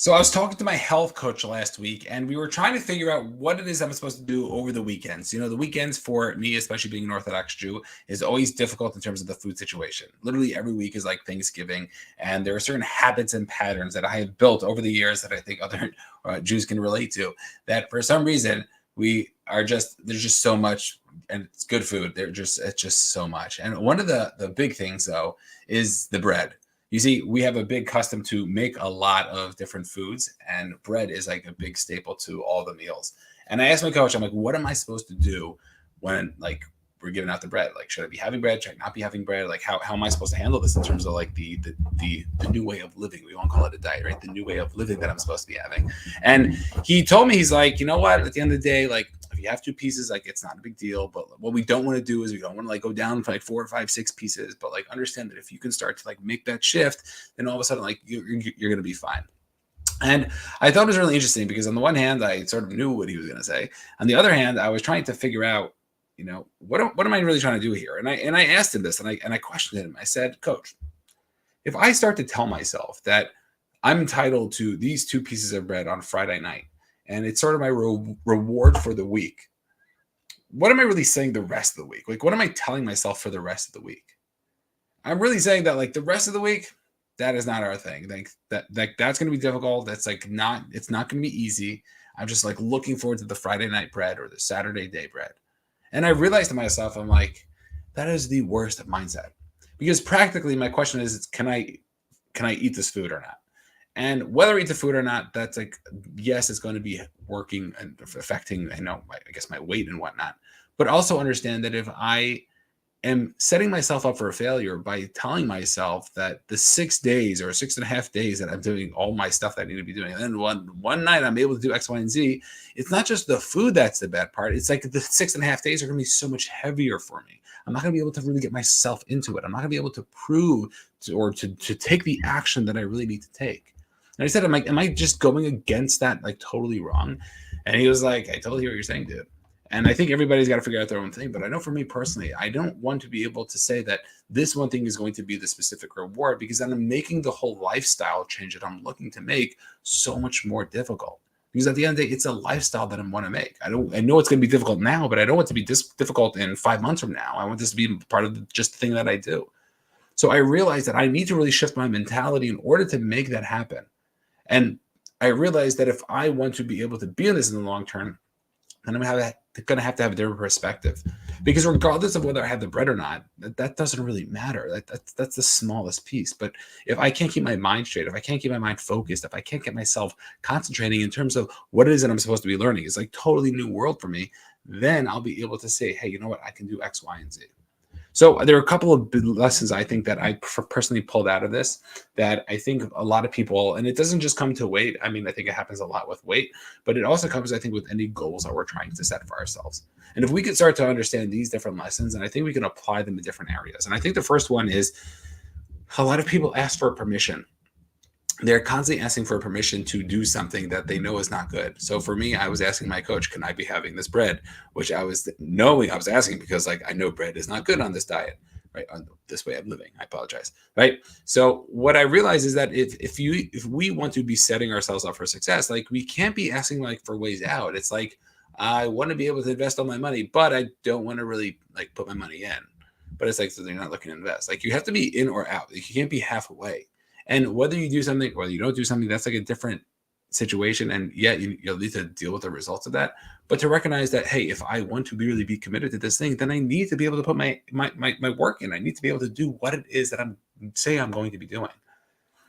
So I was talking to my health coach last week, and we were trying to figure out what it is I'm supposed to do over the weekends. The weekends for me, especially being an Orthodox Jew, is always difficult in terms of the food situation. Literally every week is like Thanksgiving, and there are certain habits and patterns that I have built over the years that I think other Jews can relate to. That for some reason we are just there's just so much, and it's good food. It's just so much. And one of the big things though is the bread. You see, we have a big custom to make a lot of different foods, and bread is like a big staple to all the meals. And I asked my coach, I'm like, what am I supposed to do when like we're giving out the bread? Like, should I be having bread? Should I not be having bread? Like, how am I supposed to handle this in terms of like the new way of living? We won't call it a diet, right? The new way of living that I'm supposed to be having. And he told me, he's like, you know what? At the end of the day, like if you have two pieces, like it's not a big deal. But what we don't want to do is we don't want to like go down for like 4 or 5, 6 pieces. But like understand that if you can start to like make that shift, then all of a sudden like you're going to be fine. And I thought it was really interesting because on the one hand, I sort of knew what he was going to say. On the other hand, I was trying to figure out, what am I really trying to do here? And I asked him this, and I questioned him. I said, Coach, if I start to tell myself that I'm entitled to these 2 pieces of bread on Friday night, and it's sort of my reward for the week, what am I really saying the rest of the week? Like, what am I telling myself for the rest of the week? I'm really saying that like the rest of the week, that is not our thing. Like that's going to be difficult. It's not going to be easy. I'm just like looking forward to the Friday night bread or the Saturday day bread. And I realized to myself, I'm like, that is the worst mindset, because practically my question is, can I eat this food or not? And whether I eat the food or not, that's like, yes, it's going to be working and affecting, I guess my weight and whatnot. But also understand that if I am setting myself up for a failure by telling myself that the 6 days or 6.5 days that I'm doing all my stuff that I need to be doing, and then one night I'm able to do X, Y, and Z, it's not just the food that's the bad part. It's like the 6.5 days are going to be so much heavier for me. I'm not going to be able to really get myself into it. I'm not going to be able to prove to take the action that I really need to take. And I said, am I just going against that like totally wrong? And he was like, I totally hear what you're saying, dude. And I think everybody's got to figure out their own thing. But I know for me personally, I don't want to be able to say that this one thing is going to be the specific reward, because then I'm making the whole lifestyle change that I'm looking to make so much more difficult. Because at the end of the day, it's a lifestyle that I want to make. I know it's going to be difficult now, but I don't want it to be difficult in 5 months from now. I want this to be part of just the thing that I do. So I realized that I need to really shift my mentality in order to make that happen. And I realized that if I want to be able to be in this in the long term, then I'm going to have a different perspective, because regardless of whether I have the bread or not, that doesn't really matter. That's the smallest piece. But if I can't keep my mind straight, if I can't keep my mind focused, if I can't get myself concentrating in terms of what it is that I'm supposed to be learning, it's like totally new world for me, then I'll be able to say, hey, you know what? I can do X, Y, and Z. So there are a couple of lessons I think that I personally pulled out of this that I think a lot of people, and it doesn't just come to weight. I mean, I think it happens a lot with weight, but it also comes, I think, with any goals that we're trying to set for ourselves. And if we could start to understand these different lessons, and I think we can apply them in different areas. And I think the first one is, a lot of people ask for permission. They're constantly asking for permission to do something that they know is not good. So for me, I was asking my coach, can I be having this bread? Which I was asking because like I know bread is not good on this diet, right? On this way of living. I apologize. Right. So what I realized is that if we want to be setting ourselves up for success, like we can't be asking like for ways out. It's like, I want to be able to invest all my money, but I don't want to really like put my money in. But it's like, so they're not looking to invest. Like you have to be in or out. Like, you can't be halfway. And whether you do something or you don't do something, that's like a different situation. And yet you'll need to deal with the results of that. But to recognize that, hey, if I want to really be committed to this thing, then I need to be able to put my work in. I need to be able to do what it is that I'm going to be doing.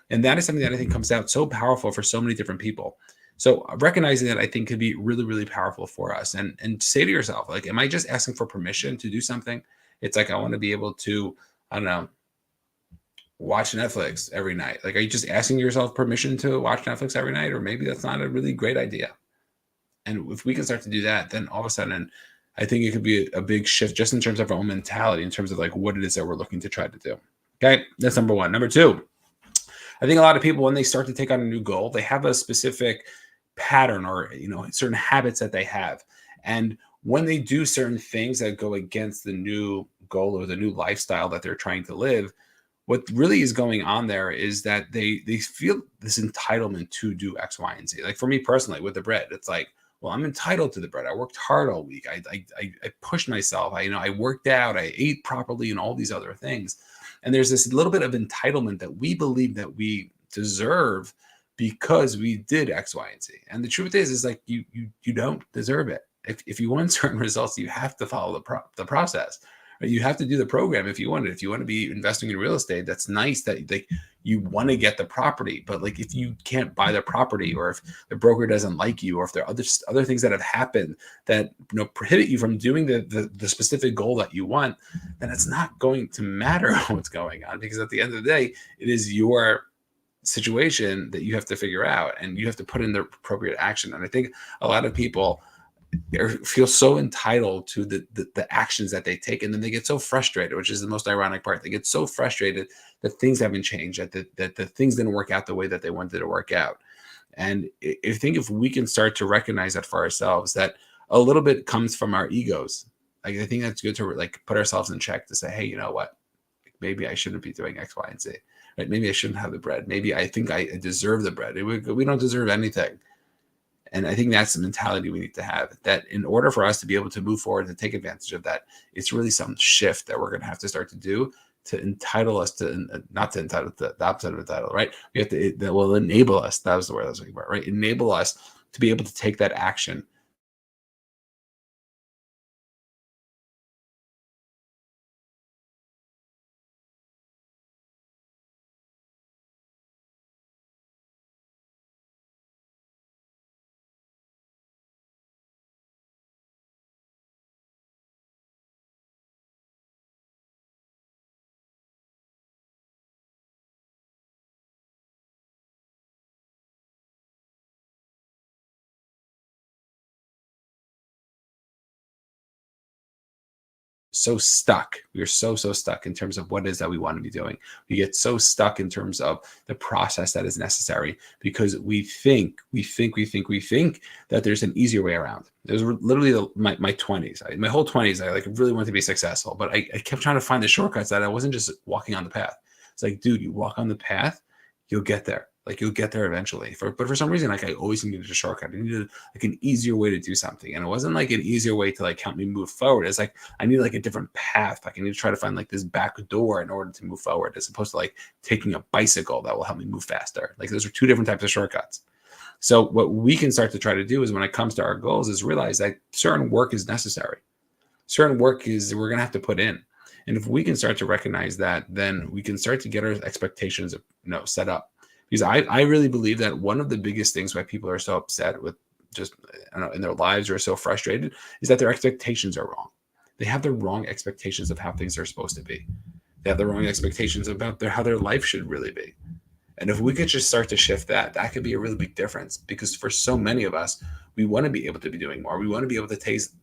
And that is something that I think comes out so powerful for so many different people. So recognizing that, I think, could be really, really powerful for us. And say to yourself, like, am I just asking for permission to do something? It's like, I want to be able to, I don't know, watch Netflix every night. Like, are you just asking yourself permission to watch Netflix every night? Or maybe that's not a really great idea. And if we can start to do that, then all of a sudden, I think it could be a big shift just in terms of our own mentality, in terms of like what it is that we're looking to try to do. Okay, that's number one. Number two, I think a lot of people, when they start to take on a new goal, they have a specific pattern or, certain habits that they have. And when they do certain things that go against the new goal or the new lifestyle that they're trying to live, What really is going on there is that they feel this entitlement to do X, Y, and Z. Like for me personally, with the bread, it's like, well, I'm entitled to the bread. I worked hard all week. I pushed myself. I worked out. I ate properly, and all these other things. And there's this little bit of entitlement that we believe that we deserve because we did X, Y, and Z. And the truth is like you don't deserve it. If you want certain results, you have to follow the process. Right? You have to do the program if you want it. If you want to be investing in real estate, that's nice that like you want to get the property. But like if you can't buy the property, or if the broker doesn't like you, or if there are other things that have happened that prohibit you from doing the specific goal that you want, then it's not going to matter what's going on, because at the end of the day, it is your situation that you have to figure out, and you have to put in the appropriate action. And I think a lot of people feel so entitled to the actions that they take, and then they get so frustrated, which is the most ironic part. They get so frustrated that things haven't changed, that the things didn't work out the way that they wanted to work out. And I think if we can start to recognize that for ourselves, that a little bit comes from our egos. Like I think that's good to like put ourselves in check to say, hey, you know what, maybe I shouldn't be doing X, Y, and Z. Right? Maybe I shouldn't have the bread. Maybe I think I deserve the bread. We don't deserve anything. And I think that's the mentality we need to have, that in order for us to be able to move forward and take advantage of that, it's really some shift that we're going to have to start to do to entitle us to, not to entitle, the opposite of entitle, right? We have to, that will enable us. That was the word I was looking for, right? Enable us to be able to take that action. So stuck. We are so stuck in terms of what it is that we want to be doing. We get so stuck in terms of the process that is necessary, because we think that there's an easier way around. There's literally my 20s, my whole 20s. I like really wanted to be successful, but I kept trying to find the shortcuts that I wasn't just walking on the path. It's like, dude, you walk on the path, you'll get there. Like you'll get there eventually. But for some reason, like I always needed a shortcut. I needed like an easier way to do something. And it wasn't like an easier way to like help me move forward. It's like I need like a different path. Like I need to try to find like this back door in order to move forward, as opposed to like taking a bicycle that will help me move faster. Like those are two different types of shortcuts. So what we can start to try to do is, when it comes to our goals, is realize that certain work is necessary. Certain work is we're gonna have to put in. And if we can start to recognize that, then we can start to get our expectations, set up. Because I really believe that one of the biggest things why people are so upset with just, I don't know, in their lives, or so frustrated, is that their expectations are wrong. They have the wrong expectations of how things are supposed to be. They have the wrong expectations about how their life should really be. And if we could just start to shift that, that could be a really big difference. Because for so many of us, we want to be able to be doing more. We want to be able to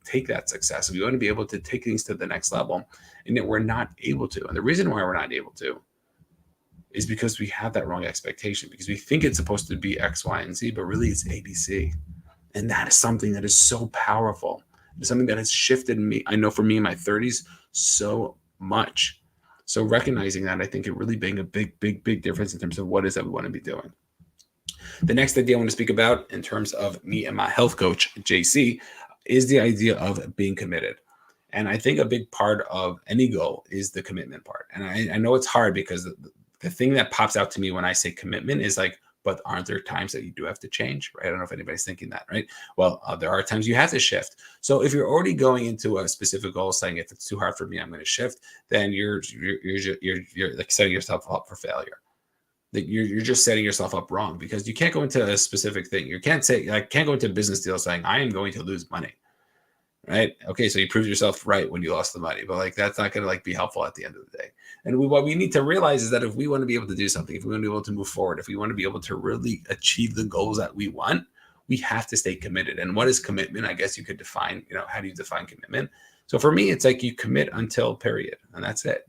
take that success. We want to be able to take things to the next level, and yet we're not able to. And the reason why we're not able to is because we have that wrong expectation, because we think it's supposed to be X, Y, and Z, but really it's ABC. And that is something that is so powerful. It's something that has shifted me. I know for me in my 30s so much. So recognizing that, I think it really being a big difference in terms of what it is that we want to be doing. The next idea I want to speak about, in terms of me and my health coach, JC, is the idea of being committed. And I think a big part of any goal is the commitment part. And I know it's hard, because the thing that pops out to me when I say commitment is like, but aren't there times that you do have to change, right? I don't know if anybody's thinking that, right? Well, there are times you have to shift. So if you're already going into a specific goal saying, if it's too hard for me, I'm going to shift, then you're like setting yourself up for failure. That you're just setting yourself up wrong, because you can't go into a specific thing. You can't say, like, can't go into a business deal saying, I am going to lose money. Right. Okay. So you proved yourself right when you lost the money, but like, that's not going to like be helpful at the end of the day. And what we need to realize is that if we want to be able to do something, if we want to be able to move forward, if we want to be able to really achieve the goals that we want, we have to stay committed. And what is commitment? I guess you could define, how do you define commitment? So for me, it's like you commit until period, and that's it.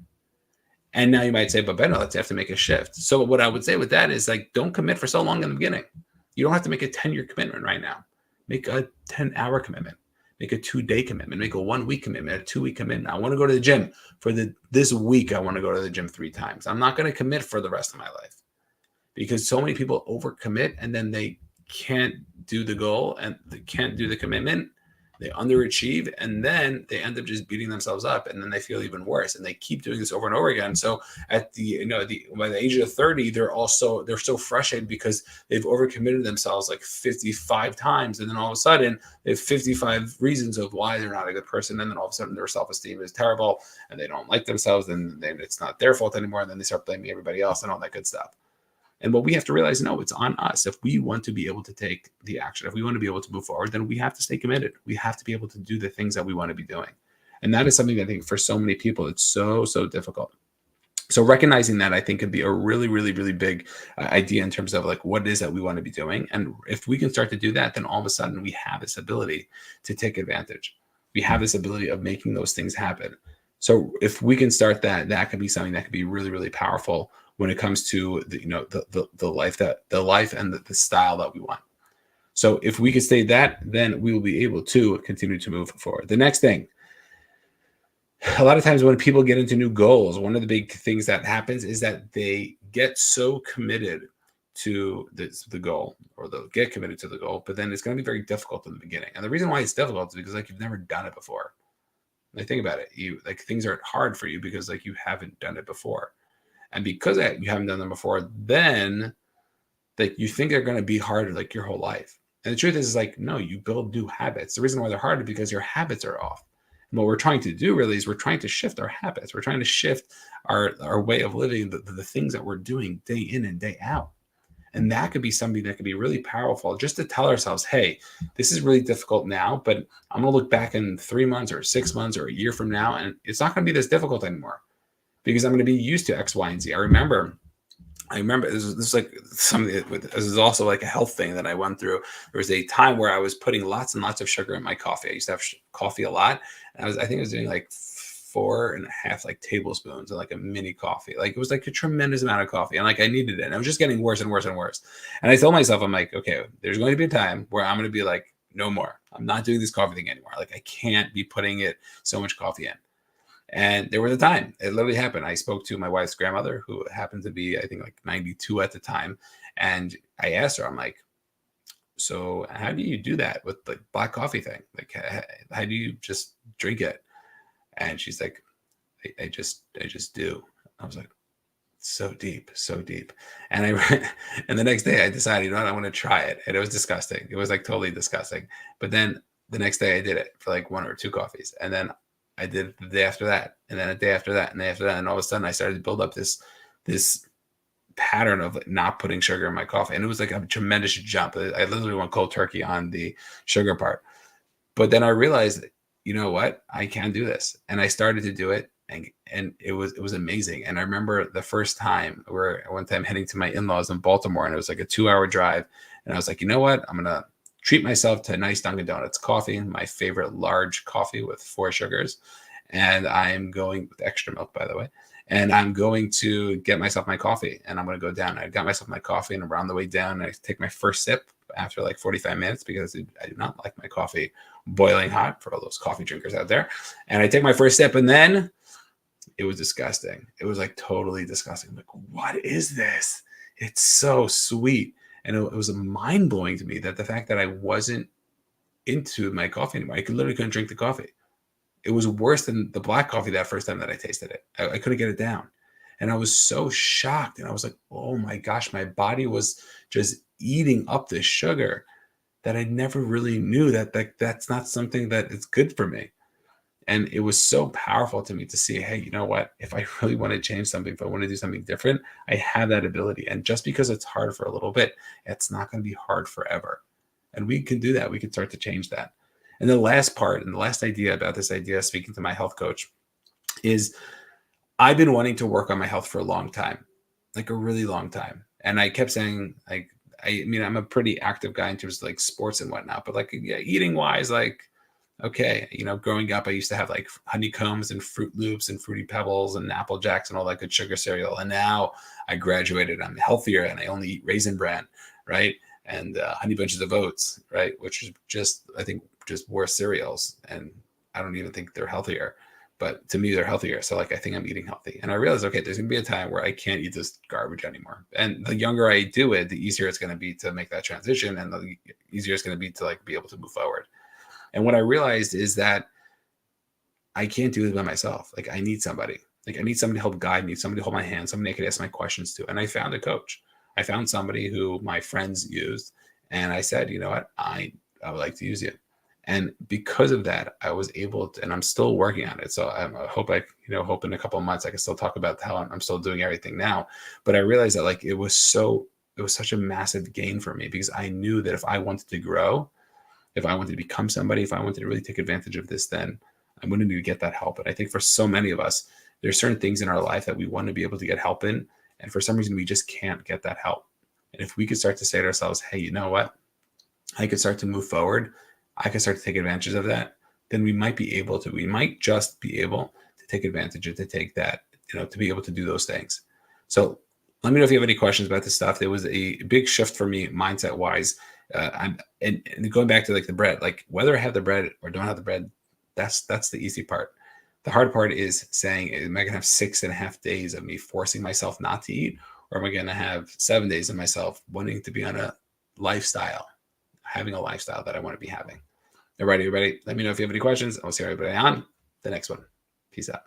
And now you might say, but Ben, let's have to make a shift. So what I would say with that is, like, don't commit for so long in the beginning. You don't have to make a 10-year commitment right now. Make a 10-hour commitment. Make a 2-day commitment, make a 1-week commitment, a 2-week commitment. I want to go to the gym for this week. I want to go to the gym 3 times. I'm not going to commit for the rest of my life, because so many people overcommit and then they can't do the goal and they can't do the commitment. They underachieve and then they end up just beating themselves up, and then they feel even worse, and they keep doing this over and over again. So at by the age of 30, they're so frustrated because they've overcommitted themselves like 55 times, and then all of a sudden they have 55 reasons of why they're not a good person, and then all of a sudden their self-esteem is terrible and they don't like themselves, and then it's not their fault anymore, and then they start blaming everybody else and all that good stuff. And what we have to realize, no, it's on us. If we want to be able to take the action, if we want to be able to move forward, then we have to stay committed. We have to be able to do the things that we want to be doing. And that is something that I think for so many people, it's so difficult. So recognizing that, I think, could be a really, really, really big idea in terms of like what it is that we want to be doing. And if we can start to do that, then all of a sudden we have this ability to take advantage. We have this ability of making those things happen. So if we can start that, that could be something that could be really, really powerful when it comes to the life and the style that we want. So if we can stay that, then we will be able to continue to move forward. The next thing, a lot of times when people get into new goals, one of the big things that happens is that they get so committed to the goal, or they'll get committed to the goal, but then it's going to be very difficult in the beginning. And the reason why it's difficult is because like you've never done it before. Like think about it, things are hard for you because like you haven't done it before. And because you haven't done them before, then like you think they're going to be harder like your whole life. And the truth is like, no, you build new habits. The reason why they're harder is because your habits are off. And what we're trying to do really is we're trying to shift our habits. We're trying to shift our way of living, the things that we're doing day in and day out. And that could be something that could be really powerful, just to tell ourselves, hey, this is really difficult now, but I'm going to look back in 3 months or 6 months or a year from now, and it's not going to be this difficult anymore, because I'm going to be used to X, Y, and Z. I remember this is like something. This is also like a health thing that I went through. There was a time where I was putting lots and lots of sugar in my coffee. I used to have coffee a lot, and I think I was doing like 4.5 like tablespoons of like a mini coffee. Like it was like a tremendous amount of coffee, and like I needed it. And I was just getting worse and worse and worse. And I told myself, I'm like, okay, there's going to be a time where I'm going to be like, no more. I'm not doing this coffee thing anymore. Like I can't be putting it so much coffee in. And there was a time it literally happened. I spoke to my wife's grandmother, who happened to be, I think, like 92 at the time. And I asked her, I'm like, so how do you do that with the black coffee thing? Like, how do you just drink it? And she's like, I just do. I was like, so deep. And and the next day I decided, you know what, I want to try it. And it was disgusting. It was like totally disgusting. But then the next day I did it for like 1 or 2 coffees. And then I did it the day after that, and then a day after that, and the day after that. And all of a sudden I started to build up this pattern of like not putting sugar in my coffee. And it was like a tremendous jump. I literally went cold turkey on the sugar part. But then I realized, you know what, I can do this. And I started to do it, and it was amazing. And I remember the first time, one time heading to my in-laws in Baltimore, and it was like a 2-hour drive. And I was like, you know what, I'm going to treat myself to a nice Dunkin' Donuts coffee, my favorite large coffee with 4 sugars. And I'm going with extra milk, by the way. And I'm going to get myself my coffee, and I'm going to go down. I got myself my coffee, and around the way down, I take my first sip after like 45 minutes, because I do not like my coffee boiling hot, for all those coffee drinkers out there. And I take my first sip, and then it was disgusting. It was like totally disgusting. I'm like, what is this? It's so sweet. And it was mind-blowing to me that the fact that I wasn't into my coffee anymore, I literally couldn't drink the coffee. It was worse than the black coffee that first time that I tasted it. I couldn't get it down. And I was so shocked. And I was like, oh my gosh, my body was just eating up this sugar that I never really knew that's not something that is good for me. And it was so powerful to me to see, hey, you know what? If I really want to change something, if I want to do something different, I have that ability. And just because it's hard for a little bit, it's not going to be hard forever. And we can do that. We can start to change that. And the last part, and the last idea about this idea, speaking to my health coach, is I've been wanting to work on my health for a long time, like a really long time. And I kept saying, like, I mean, I'm a pretty active guy in terms of like sports and whatnot, but like, yeah, eating wise, like, okay, you know, growing up, I used to have like honeycombs and Fruit Loops and Fruity Pebbles and Apple Jacks and all that good sugar cereal. And now I graduated, I'm healthier, and I only eat Raisin Bran, right? And Honey Bunches of Oats, right? Which is just, I think, just worse cereals, and I don't even think they're healthier. But to me, they're healthier. So like, I think I'm eating healthy. And I realized, okay, there's gonna be a time where I can't eat this garbage anymore. And the younger I do it, the easier it's gonna be to make that transition, and the easier it's gonna be to like be able to move forward. And what I realized is that I can't do it by myself. Like, I need somebody. Like, I need somebody to help guide me, somebody to hold my hand, somebody I could ask my questions to. And I found a coach. I found somebody who my friends used, and I said, you know what, I would like to use you. And because of that, I was able to, and I'm still working on it. So I hope in a couple of months I can still talk about how I'm still doing everything now. But I realized that like it was such a massive gain for me, because I knew that if I wanted to grow, if I wanted to become somebody, if I wanted to really take advantage of this, then I'm going to need to get that help. And I think for so many of us, there's certain things in our life that we want to be able to get help in. And for some reason, we just can't get that help. And if we could start to say to ourselves, hey, you know what? I could start to move forward. I could start to take advantage of that. Then we might just be able to take advantage of, to take that, to be able to do those things. So let me know if you have any questions about this stuff. There was a big shift for me mindset wise. And going back to like the bread, like whether I have the bread or don't have the bread, that's the easy part. The hard part is saying, am I going to have 6.5 days of me forcing myself not to eat? Or am I going to have 7 days of myself wanting to be on a lifestyle, having a lifestyle that I want to be having? All right, everybody, let me know if you have any questions. I'll see everybody on the next one. Peace out.